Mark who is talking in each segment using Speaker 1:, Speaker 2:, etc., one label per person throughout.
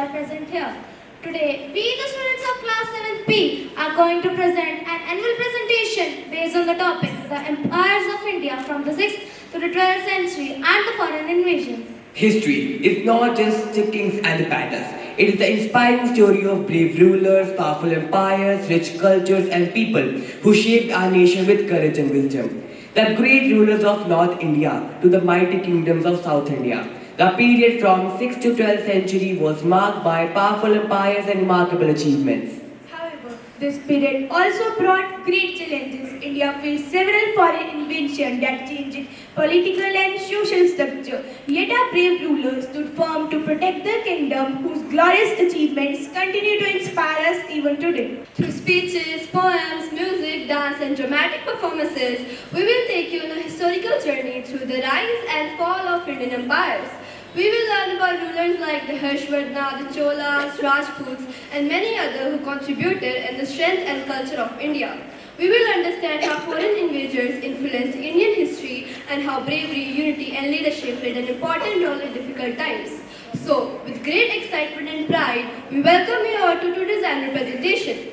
Speaker 1: are present here. Today, we, the students of class 7P, are going to present an annual presentation based on the topic The Empires of India from the 6th to the 12th century and the foreign invasions.
Speaker 2: History is not just the kings and the battles. It is the inspiring story of brave rulers, powerful empires, rich cultures, and people who shaped our nation with courage and wisdom. The great rulers of North India to the mighty kingdoms of South India. The period from 6th to 12th century was marked by powerful empires and remarkable achievements.
Speaker 3: However, this period also brought great challenges. India faced several foreign invasions that changed political and social structure. Yet our brave rulers stood firm to protect their kingdom, whose glorious achievements continue to inspire us even today.
Speaker 4: Through speeches, poems, music, dance, and dramatic performances, we will take you on a historical journey through the rise and fall of Indian empires. We will learn about rulers like the Harshvardhana, the Cholas, Rajputs, and many others who contributed in the strength and culture of India. We will understand how foreign invaders influenced Indian history and how bravery, unity, and leadership played an important role in difficult times. So, with great excitement and pride, we welcome you all to today's annual presentation.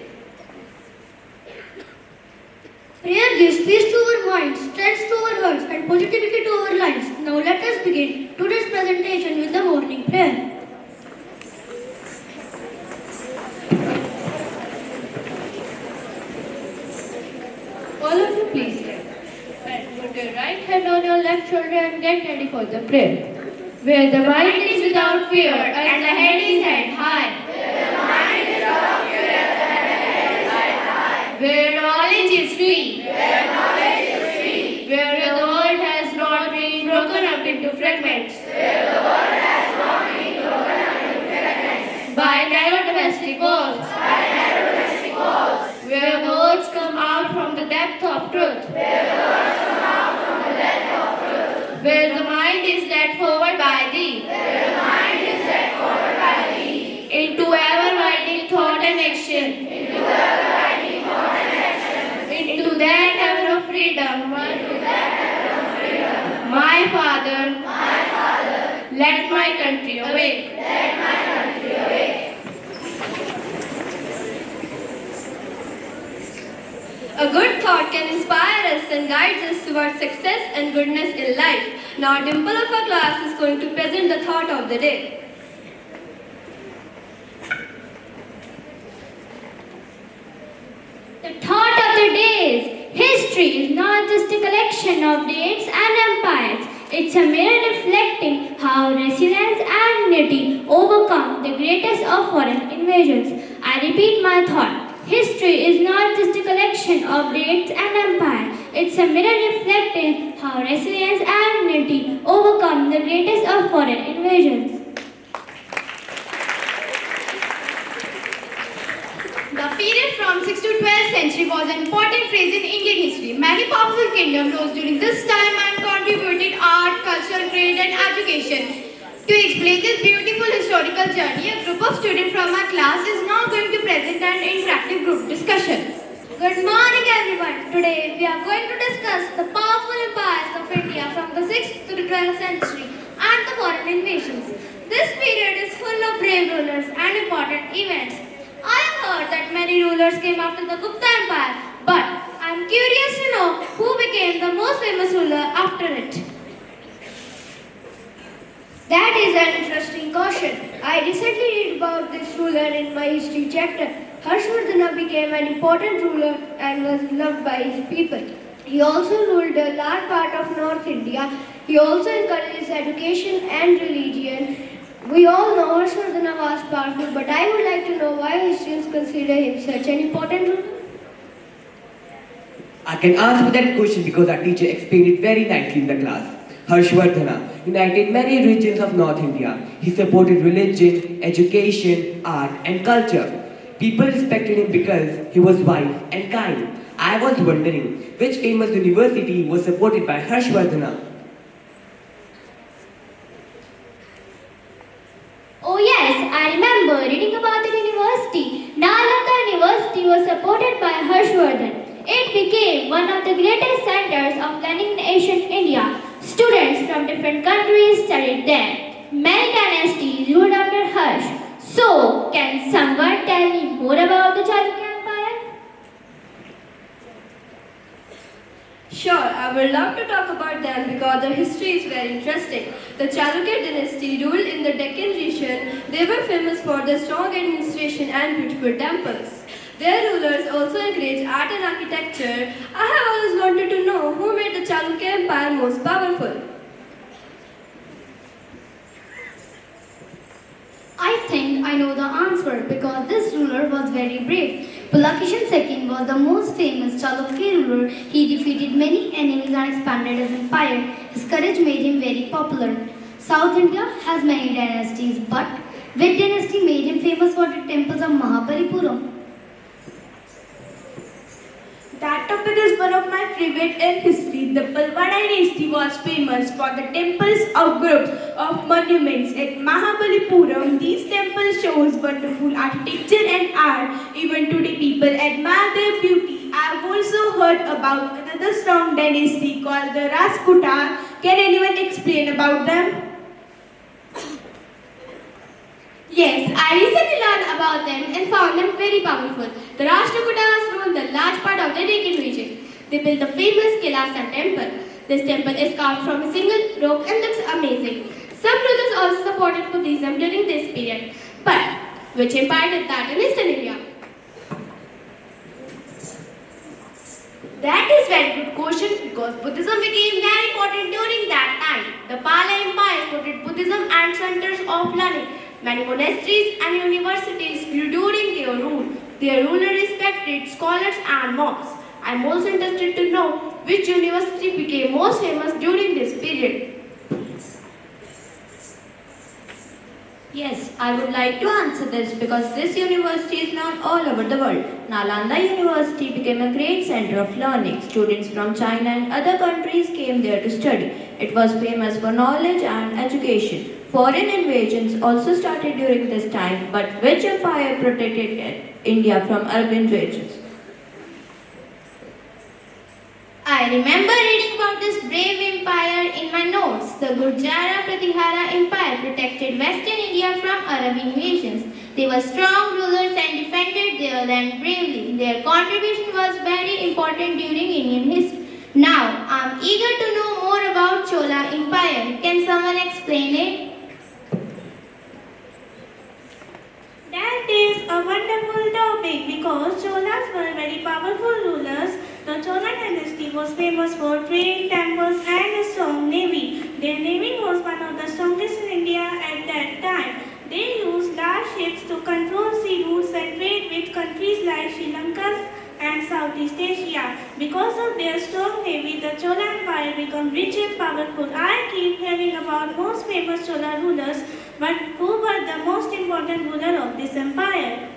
Speaker 1: Prayer gives peace to our minds, strength to our hearts, and positivity to our lives. Now let us begin today's presentation with the morning prayer.
Speaker 4: All of you please stand. And put your right hand on your left shoulder and get ready for the prayer. Where the mind is without fear and the head is held high. Where knowledge is free. Where the world has not been broken up into fragments. By narrow domestic walls. Where words come out from the depth of truth. Where the mind is led forward by thee. Into ever-widening thought and action. Into that heaven of freedom. My Father, let my country awake. A good thought can inspire us and guide us towards success and goodness in life. Now, Dimple of our class is going to present the thought of the day.
Speaker 1: The thought of the day is, history is not just a collection of dates and empires. It's a mirror reflecting how resilience and unity overcome the greatest of foreign invasions. I repeat my thought. History is not just a collection of dates and empires. It's a mirror reflecting how resilience and unity overcome the greatest of foreign invasions.
Speaker 3: The period from 6th to 12th century was an important phase in Indian history. Many powerful kingdoms rose during this time and contributed art, culture, trade and education. To explain this beautiful historical journey, a group of students from our class is now going to present an interactive group discussion.
Speaker 1: Good morning everyone. Today we are going to discuss the powerful empires of India from the 6th to the 12th century and the foreign invasions. This period is full of brave rulers and important events. I have heard that many rulers came after the Gupta Empire, but I am curious to know who became the most famous ruler after it.
Speaker 3: That is an interesting question. I recently read about this ruler in my history chapter. Harshvardhana became an important ruler and was loved by his people. He also ruled a large part of North India. He also encouraged education and religion. We all know Harshvardhana was powerful, but I would like to know why historians consider him such an important ruler.
Speaker 2: I can answer that question because our teacher explained it very nicely in the class. Harshvardhana united many regions of North India. He supported religion, education, art and culture. People respected him because he was wise and kind. I was wondering which famous university was supported by Harshvardhana.
Speaker 1: Oh yes, I remember reading about the university. Nalanda University was supported by Harshvardhan. It became one of the greatest centers of learning in ancient India. Students from different countries studied there. Many dynasties ruled under Harsh. So, can someone tell me more about the Chalukya Empire?
Speaker 4: Sure, I would love to talk about them because their history is very interesting. The Chalukya dynasty ruled in the Deccan region. They were famous for their strong administration and beautiful temples. Their rulers also encouraged art and architecture. I have always wanted to know who made the Chalukya Empire most powerful.
Speaker 1: I think I know the answer because this ruler was very brave. Pulakeshin II was the most famous Chalukya ruler. He defeated many enemies and expanded his empire. His courage made him very popular. South India has many dynasties, but which dynasty made him famous for the temples of Mahabalipuram?
Speaker 5: That topic is one of my favorite in history. The Palwa dynasty was famous for the temples of groups of monuments at Mahabalipuram. These temples shows wonderful architecture and art. Even today people admire their beauty. I have also heard about another strong dynasty called the Rajputa. Can anyone explain about them?
Speaker 1: Yes, I recently learned about them and found them very powerful. The Rashtrakutas ruled a large part of the Deccan region. They built the famous Kailasa temple. This temple is carved from a single rock and looks amazing. Some rulers also supported Buddhism during this period. But which empire did that in Eastern India?
Speaker 3: That is very good question because Buddhism became very important during that time. The Pala Empire supported Buddhism and centers of learning. Many monasteries and universities grew during their rule. Their ruler respected scholars and monks. I am also interested to know which university became most famous during this period.
Speaker 6: Yes, I would like to answer this because this university is known all over the world. Nalanda University became a great center of learning. Students from China and other countries came there to study. It was famous for knowledge and education. Foreign invasions also started during this time, but which empire protected India from Arab invasions?
Speaker 1: I remember reading about this brave empire in my notes. The Gurjara Pratihara Empire protected Western India from Arab invasions. They were strong rulers and defended their land bravely. Their contribution was very important during Indian history. Now, I am eager to know more about Chola Empire. Can someone explain it?
Speaker 5: That is a wonderful topic because Cholas were very powerful rulers. The Chola dynasty was famous for trade, temples and a strong navy. Their navy was one of the strongest in India at that time. They used large ships to control sea routes and trade with countries like Sri Lanka and Southeast Asia. Because of their strong navy, the Chola Empire became rich and powerful. I keep hearing about most famous Chola rulers, but who were the most important ruler of this empire?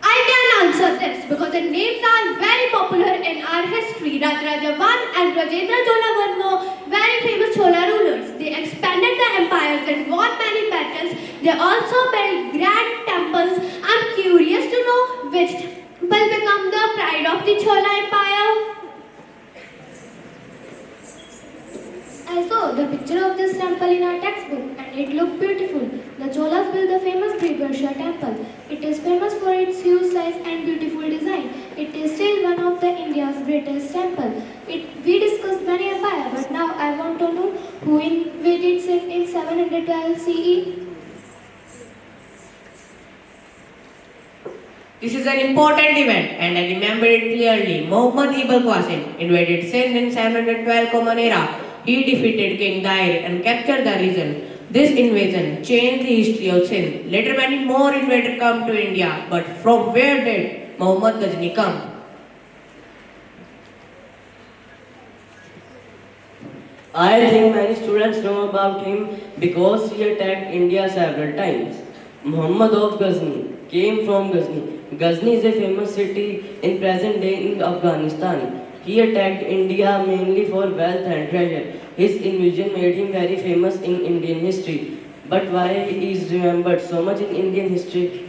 Speaker 1: I can answer this because the names are very popular in our history. Rajaraja I and Rajendra Chola were very famous Chola rulers. They expanded the empires and won many battles. They also built grand temples. I'm curious to know which temple become the pride of the Chola Empire. I saw the picture of this temple in our textbook and it looked beautiful. The Cholas built the famous Brihadeeshwara temple. It is famous for its huge size and beautiful design. It is still one of the India's greatest temple. We discussed many empires, but now I want to know who invaded Sindh in 712 CE.
Speaker 7: This is an important event and I remember it clearly. Muhammad Ibn Qasim invaded Sindh in 712 Common Era. He defeated King Dair and captured the region. This invasion changed the history of Sindh. Later many more invaders come to India, but from where did Muhammad Ghazni come?
Speaker 8: I think many students know about him because he attacked India several times. Muhammad of Ghazni came from Ghazni. Ghazni is a famous city in present day in Afghanistan. He attacked India mainly for wealth and treasure. His invasion made him very famous in Indian history. But why he is remembered so much in Indian history?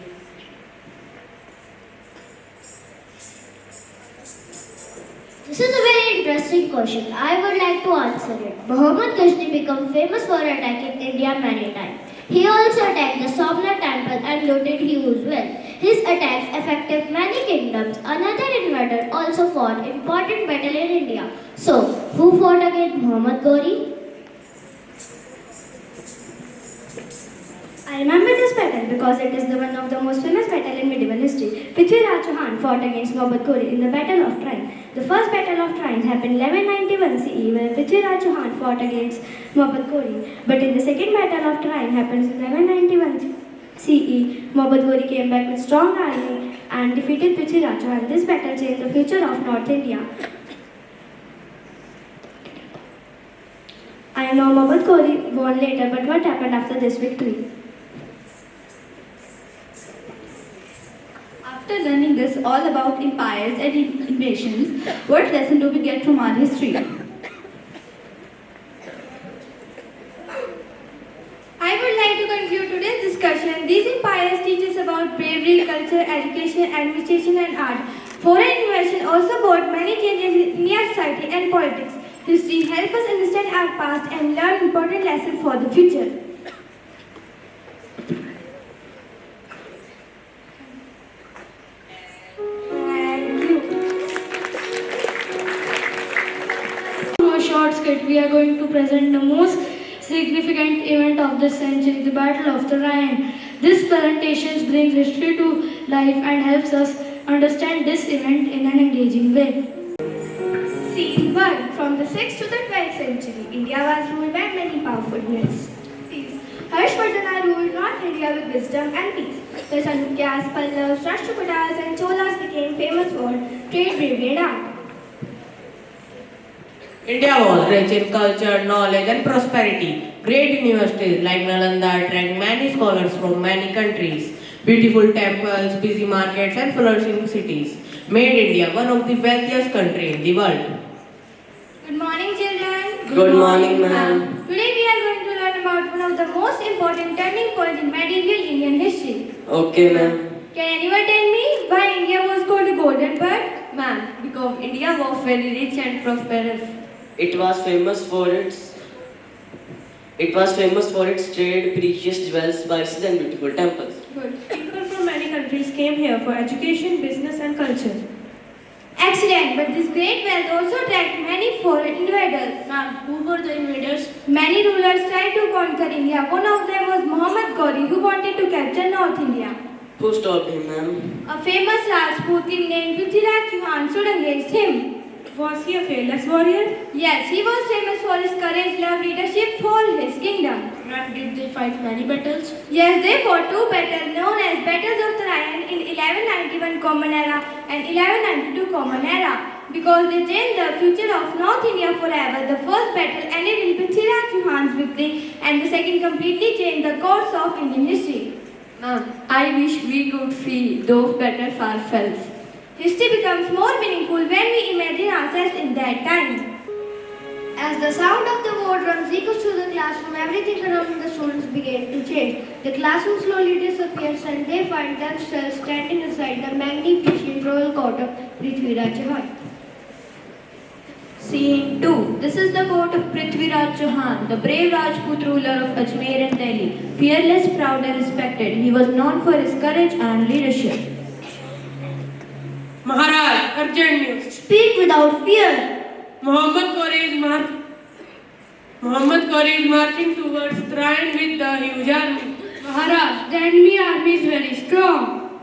Speaker 1: This is a very interesting question. I would like to answer it. Muhammad Ghazni became famous for attacking India many times. He also attacked the Somnath temple and looted huge wealth. His attacks affected many kingdoms. Another invader also fought important battle in India. So, who fought against Muhammad Ghori? I remember this battle because it is the one of the most famous battle in medieval history. Prithviraj Chauhan fought against Muhammad Ghori in the Battle of Trine. The first Battle of Trine happened 1191 CE where Prithviraj Chauhan fought against Muhammad Ghori. But in the second Battle of Trine happens in 1191 CE, Muhammad Ghori came back with strong army and defeated Prithviraj Chauhan. This battle changed the future of North India. I know Muhammad Ghori won later, but what happened after this victory?
Speaker 4: After learning this all about empires and invasions, what lesson do we get from our history? I would like to conclude today's discussion. These empires teach us about bravery, culture, education, administration and art. Foreign invasion also brought many changes in Indian society and politics. History helps us understand our past and learn important lessons for the future.
Speaker 9: Short skit, we are going to present the most significant event of the century, the Battle of the Rhine. This presentation brings history to life and helps us understand this event in an engaging way.
Speaker 3: Scene 1. From the 6th to the 12th century, India was ruled by many powerful kings. Harshvardhana ruled North India with wisdom and peace. The Chalukyas, Pallavas, Rashtrakutas and Cholas became famous for trade, bravery and art.
Speaker 7: India was rich in culture, knowledge and prosperity. Great universities like Nalanda attract many scholars from many countries. Beautiful temples, busy markets and flourishing cities made India one of the wealthiest countries in the world.
Speaker 4: Good morning, children.
Speaker 8: Good morning, ma'am.
Speaker 4: Today we are going to learn about one of the most important turning points in medieval Indian history.
Speaker 8: Okay, ma'am.
Speaker 4: Can anyone tell me why India was called a golden bird?
Speaker 6: Ma'am, because India was very rich and prosperous.
Speaker 8: It was famous for its trade, precious jewels, spices, and beautiful temples.
Speaker 4: Good.
Speaker 5: People from many countries came here for education, business, and culture.
Speaker 4: Excellent, but this great wealth also attracted many foreign invaders.
Speaker 9: Ma'am, who were the invaders?
Speaker 4: Many rulers tried to conquer India. One of them was Muhammad Ghori, who wanted to capture North India.
Speaker 8: Who stopped him, ma'am?
Speaker 4: A famous Rajput named Prithviraj Chauhan stood against him.
Speaker 5: Was he a fearless warrior?
Speaker 4: Yes, he was famous for his courage, love, leadership for his kingdom.
Speaker 9: Ma'am, did they fight many battles?
Speaker 4: Yes, they fought two battles known as Battles of Trine in 1191 Common Era and 1192 Common Era. Because they changed the future of North India forever, the first battle ended in Prithviraj Chauhan's victory and the second completely changed the course of Indian history.
Speaker 6: Ma'am, I wish we could see those battles ourselves.
Speaker 4: History becomes more meaningful when we imagine ourselves in that time.
Speaker 3: As the sound of the war drums echoes through the classroom, everything around the students began to change. The classroom slowly disappears and they find themselves standing inside the magnificent royal court of Prithviraj Chauhan.
Speaker 6: Scene 2. This is the court of Prithviraj Chauhan, the brave Rajput ruler of Ajmer and Delhi. Fearless, proud and respected, he was known for his courage and leadership.
Speaker 7: Maharaj, urgent news.
Speaker 3: Speak without fear.
Speaker 7: Muhammad Ghori is marching towards Trine with the huge army.
Speaker 9: Maharaj, the enemy army is very strong.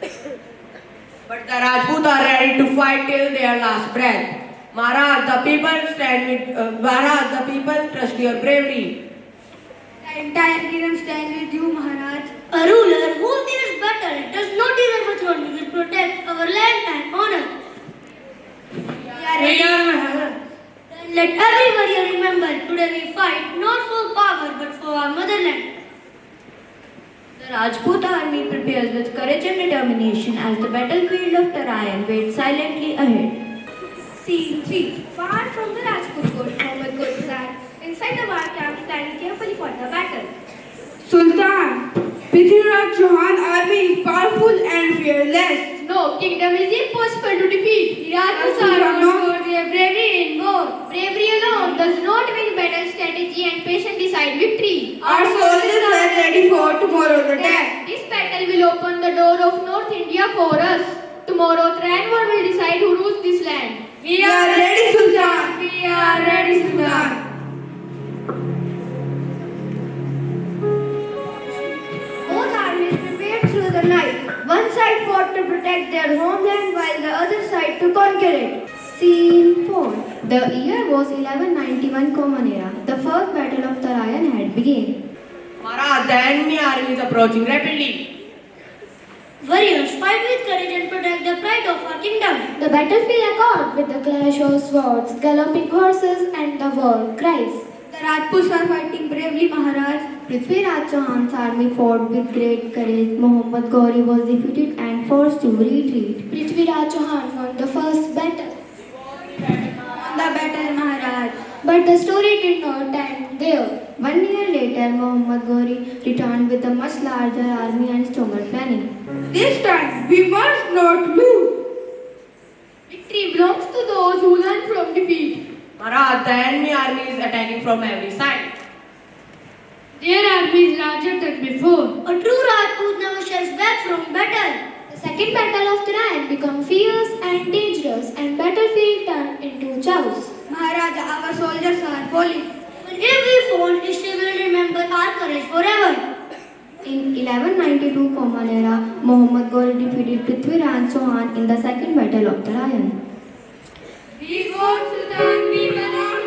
Speaker 7: But the Rajput are ready to fight till their last breath. Maharaj, the people trust your bravery.
Speaker 4: The entire kingdom stands with you, Maharaj.
Speaker 3: A ruler who fears battle does not even overthrow. We will protect our land and honor. Then let every warrior remember, today we fight not for power but for our motherland.
Speaker 6: The Rajput army prepares with courage and determination as the battlefield of Tarayan waits silently ahead.
Speaker 4: Scene 3. Far from the Rajput court, Muhammad Ghori sat inside the war camp planning carefully for the battle.
Speaker 9: Sultan, Prithviraj Chauhan army is powerful and fearless.
Speaker 4: No kingdom is impossible to defeat. The Rajputs are known for their bravery in war. Bravery alone does not win battle. Strategy
Speaker 1: strategy and patience decide victory.
Speaker 4: Our soldiers are ready for tomorrow's attack.
Speaker 1: This battle will open the door of North India for us. Tomorrow, Tranvar will decide who rules this land.
Speaker 4: We are ready, Sultan. We are ready, Sultan.
Speaker 3: Both armies prepared through the night. One side fought to protect their homeland while the other side to conquer it. Scene 4. The year was 1191 Common Era. The first battle of Tarayan had begun.
Speaker 7: Maharaj, the enemy army is approaching rapidly.
Speaker 5: Warriors, fight with courage and protect the pride of our kingdom.
Speaker 1: The battlefield echoed with the clash of swords, galloping horses, and the war cries.
Speaker 3: The Rajputs are fighting bravely, Maharaj.
Speaker 1: Prithviraj Chauhan's army fought with great courage. Muhammad Ghori was defeated and forced to retreat. Prithviraj Chauhan won the first battle.
Speaker 3: On the battle, Maharaj.
Speaker 1: But the story did not end there. 1 year later, Muhammad Ghori returned with a much larger army and stronger planning.
Speaker 4: This time, we must not lose.
Speaker 1: Victory belongs to those who learn from defeat.
Speaker 7: Maharaj, the enemy army is attacking from every side.
Speaker 9: Their army is larger than before.
Speaker 5: A true Rajput never shies back from battle.
Speaker 1: The second battle of Tarayan became fierce and dangerous, and battlefield turned into chaos.
Speaker 3: Maharaj, our soldiers are falling.
Speaker 5: But if we fall, history will remember our courage forever.
Speaker 1: In 1192 Common Era, Muhammad Ghori defeated Prithviraj Chauhan in the second battle of Tarayan.
Speaker 4: We go, Sultan. We belong.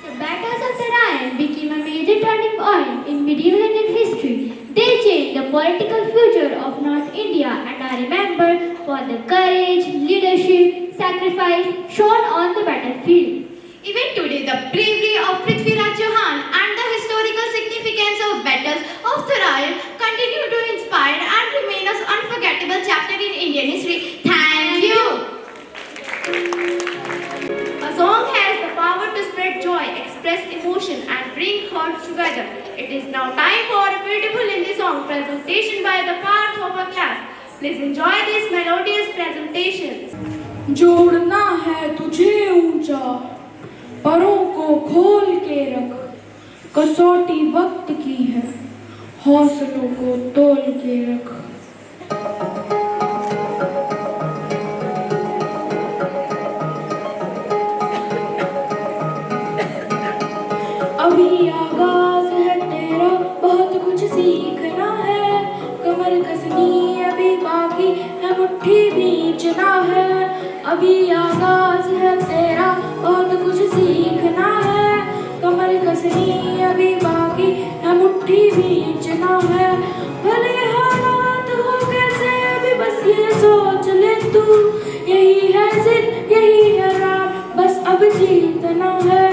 Speaker 1: The battles of Tarayan became a major turning point in medieval Indian history. They changed the political future of North India and are remembered for the courage, leadership, sacrifice shown on the battlefield.
Speaker 6: Even today, the bravery of Prithviraj Chauhan and the historical significance of battles of Tarayan continue to inspire and remain an unforgettable chapter in Indian history. Thank you.
Speaker 1: A song has the power to spread joy, express emotion, and bring hearts together. It is now time for a beautiful Hindi song presentation by the parts of our class. Please enjoy this melodious presentation.
Speaker 9: जोड़ना है तुझे ऊंचा, परों को खोल के रख, कसौटी वक्त की है, हौसलों को तोल के रख। अभी आगाज है तेरा, बहुत कुछ सीखना है, कमर कसनी अभी बाकी है, मुट्ठी बीचना है। अभी आगाज है तेरा, बहुत कुछ सीखना है, कमर कसनी अभी बाकी है, मुट्ठी बीचना है। भले हालात हो कैसे अभी बस ये सोच ले तू, यही है जिद यही है राह, बस अब जीतना है।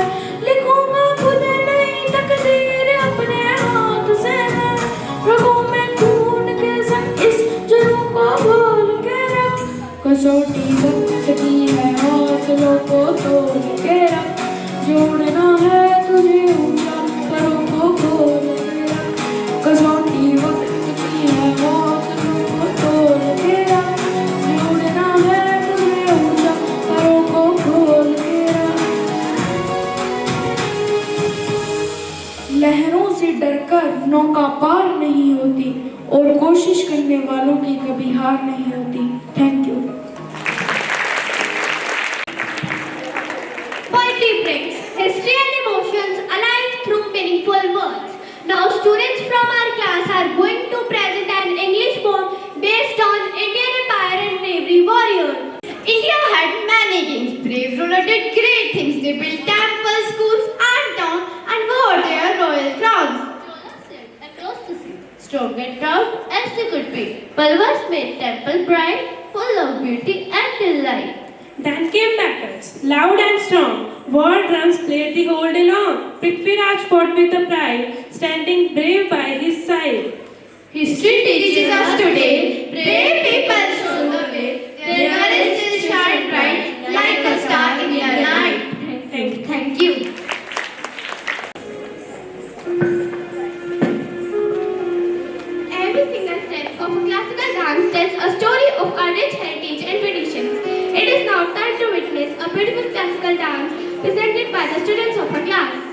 Speaker 9: लिखूंगा खुद नई तकदीर अपने हाथ से मैं, रगों में खून के संग इस जुर्म को घोल के रख, कसौटी वक्त की है, हौसलों को तोड़ के रख। जोड़ना है तुझे ऊंचा, परों को खोल के रख, कसौटी वक्त की है, हौसलों को तोड़ के रख। जोड़ना है तुझे ऊंचा, परों को खोल के रख। लहरों से डरकर नौका पार नहीं होती, और कोशिश करने वालों की कभी हार नहीं होती। Thank you.
Speaker 1: Poetry brings history and emotions alive through meaningful words. Now students from our class are going to present an English poem based on Indian Empire and bravery warrior.
Speaker 6: India had many kings. Brave rulers did great things. They built temples, schools, and towns, and wore their royal crowns.
Speaker 1: Across the sea, strong and proud as they could be, Palwas made temple bright, full of beauty and delight.
Speaker 10: Then came battles, loud and strong. War drums played the whole day long. Prithviraj fought with a pride, standing brave by his side.
Speaker 6: History teaches us today, brave people show the way. Their courage still shine bright like a star in the night.
Speaker 10: Thank you.
Speaker 1: Thank you. students of our class.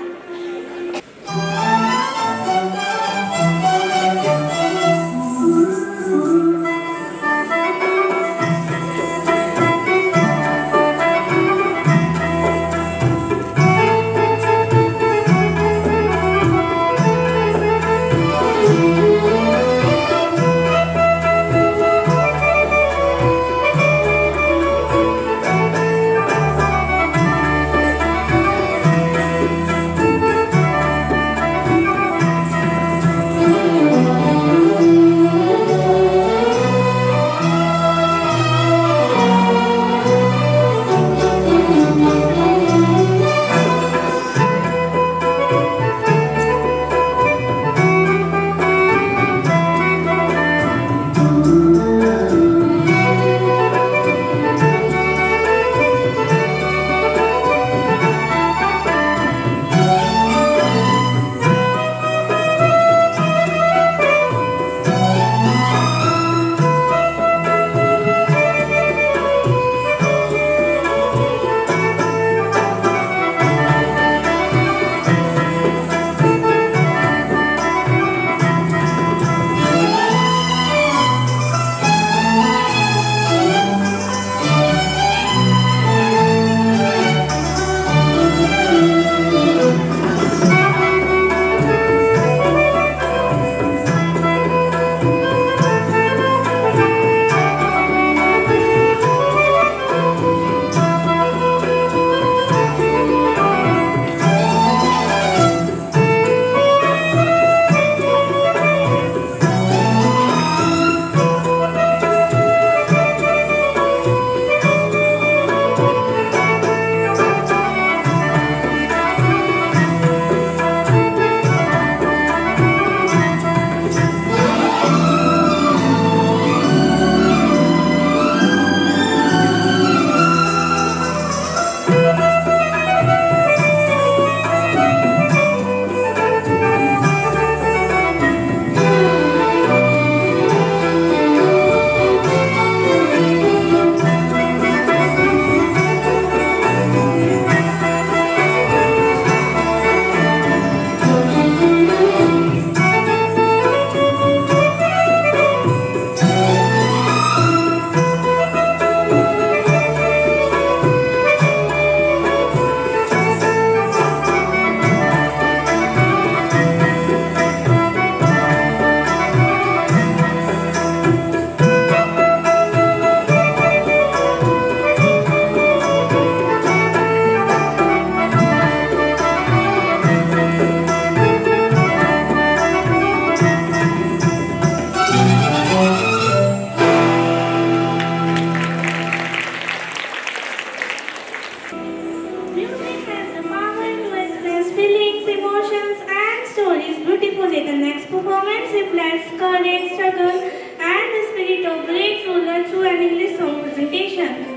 Speaker 5: Music has the power to express feelings, emotions, and stories beautifully. The next performance reflects courage, struggle, and the spirit of great ruler through an English song presentation.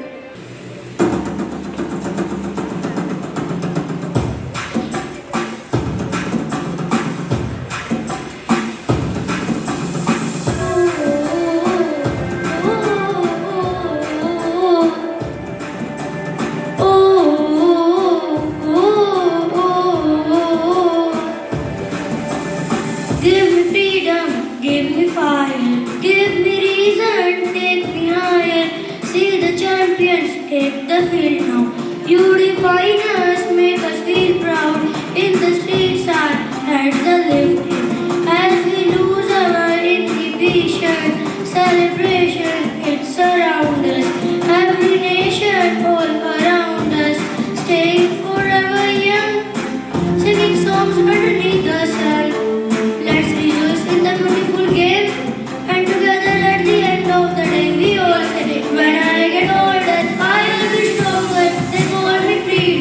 Speaker 1: Give me freedom, give me fire, give me reason, take me higher. See the champions take the field now. You define us, make us feel proud. In the streets our heads are lifted as we lose our inhibition. Celebration, it surrounds us. Every nation all around us, staying forever young, singing songs underneath the sun. Let's rejoice in the beautiful game, and together at the end of the day we all say, when I get older, I will be stronger. They call me free,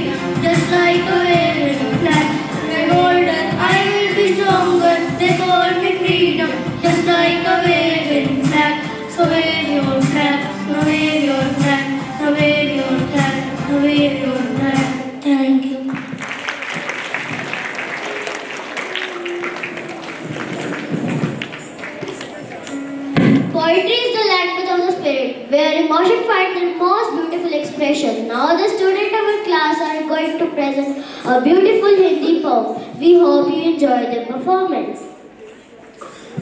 Speaker 1: just like a waving flag. When I get older, I will be stronger. They call me freedom, just like a waving flag. So wave your flag, so wave your flag, so wave your flag, so wave your flag. Thank you. Poetry is the language of the spirit, where emotion finds the most beautiful expression. Now the students of our class are going to present a beautiful Hindi pop. We hope you enjoy the performance.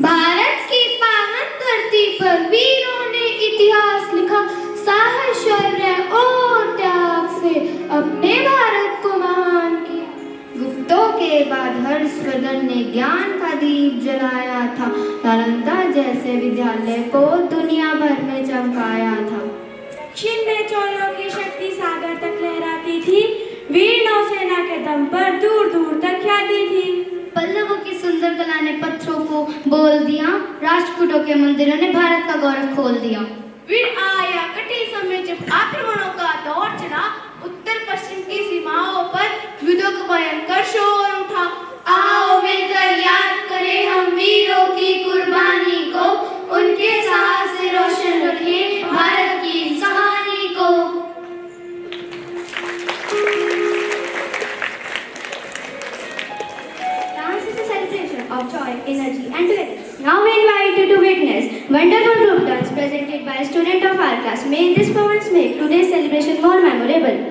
Speaker 3: Bharat की पावन धरती पर वीरों ने इतिहास लिखा, साहस, शौर्य और त्याग से अपने भारत को महान किया। गुप्तों के बाद हर्षवर्धन ने ज्ञान का दीप जलाया था, नालंदा जैसे विद्यालय को दुनिया भर में चमकाया था।
Speaker 9: दक्षिण में चोलों की शक्ति सागर तक लहराती थी, वीर नौसेना के दम पर दूर दूर तक ख्याति थी।
Speaker 1: पल्लवों की सुंदर कला ने पत्थरों को बोल दिया, राजपूतों के मंदिरों ने भारत का गौरव खोल दिया।
Speaker 3: फिर आया कठिन समय जब आक्रमणों का दौर चला, उत्तर पश्चिम की सीमाओं पर युद्धों का भयंकर शोर उठा। आओ मिलकर याद करें हम वीरों की कुर्बानी को, उनके साहस से रोशन रखें भारत की इस कहानी को।
Speaker 1: Dance is a celebration of joy, energy and togetherness. Now we invite you to witness wonderful group dance presented by a student of our class. May this performance make today's celebration more memorable.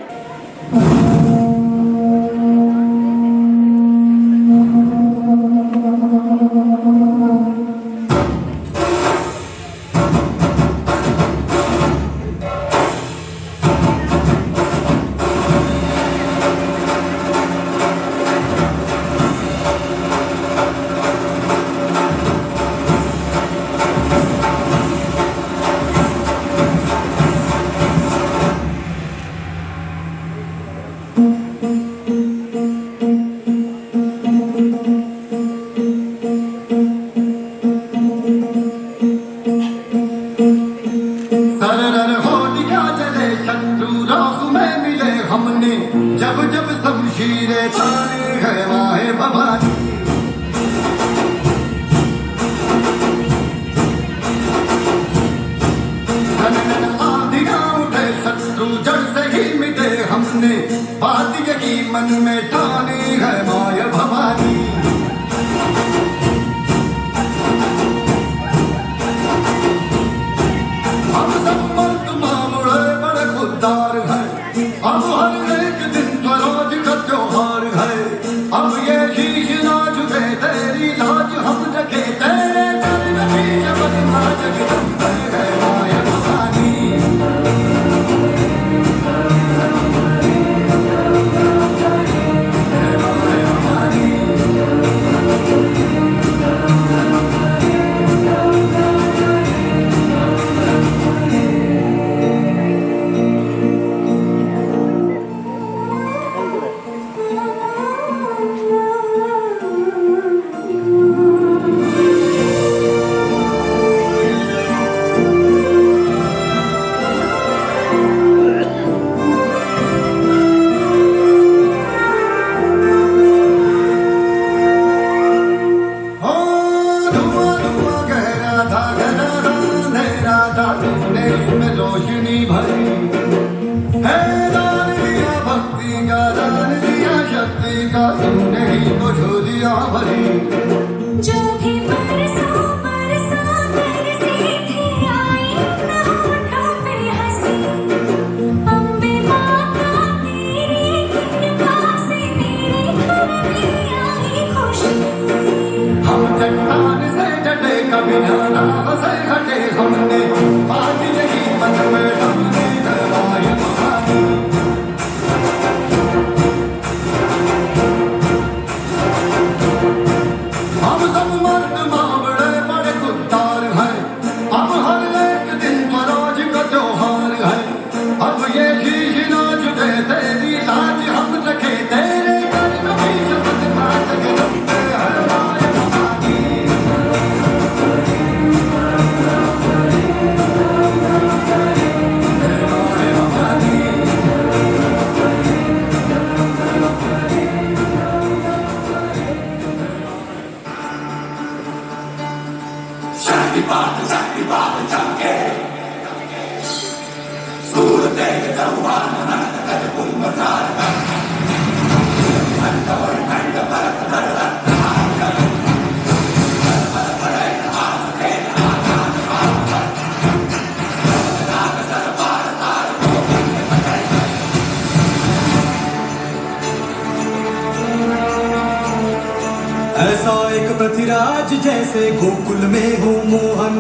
Speaker 11: ऐसा एक पृथ्वीराज जैसे गोकुल में हो मोहन,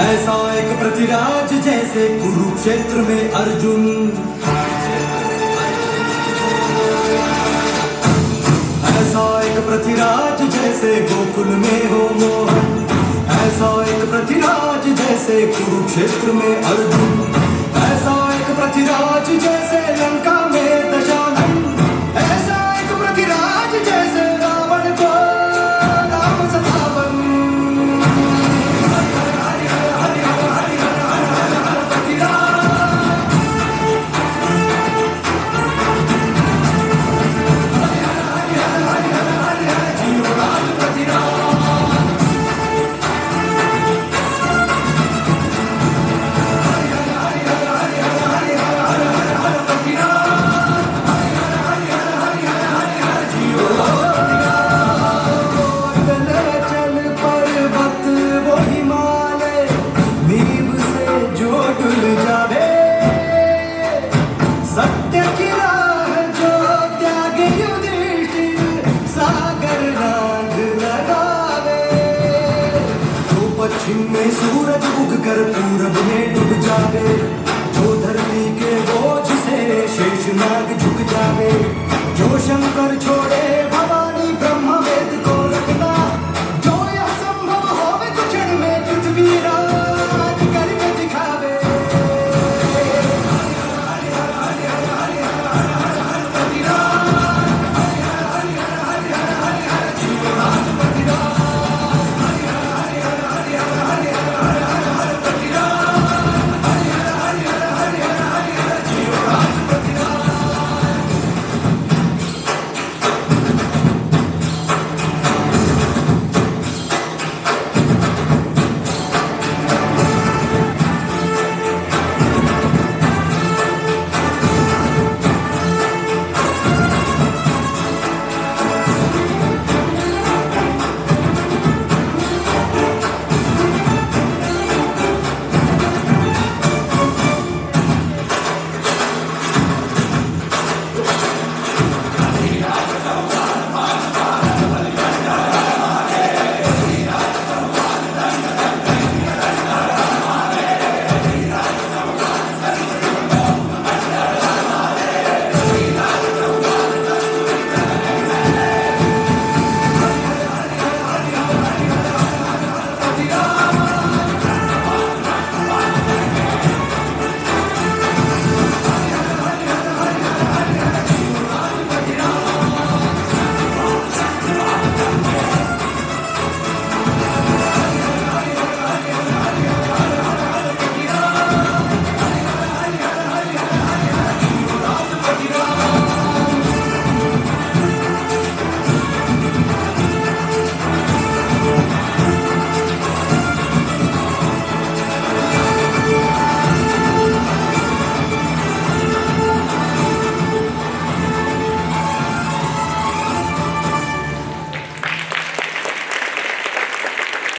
Speaker 11: ऐसा एक पृथ्वीराज जैसे कुरुक्षेत्र में अर्जुन, ऐसा एक पृथ्वीराज जैसे गोकुल में हो मोहन, ऐसा एक पृथ्वीराज जैसे कुरुक्षेत्र में अर्जुन, ऐसा एक पृथ्वीराज जैसे लंका में दशानन, ऐसा एक पृथ्वीराज जैसे रावण को राम सतावन। में सूरज उगकर पूरब में डूब जावे, जो धरती के बोझ से शेषनाग झुक जावे, जो शंकर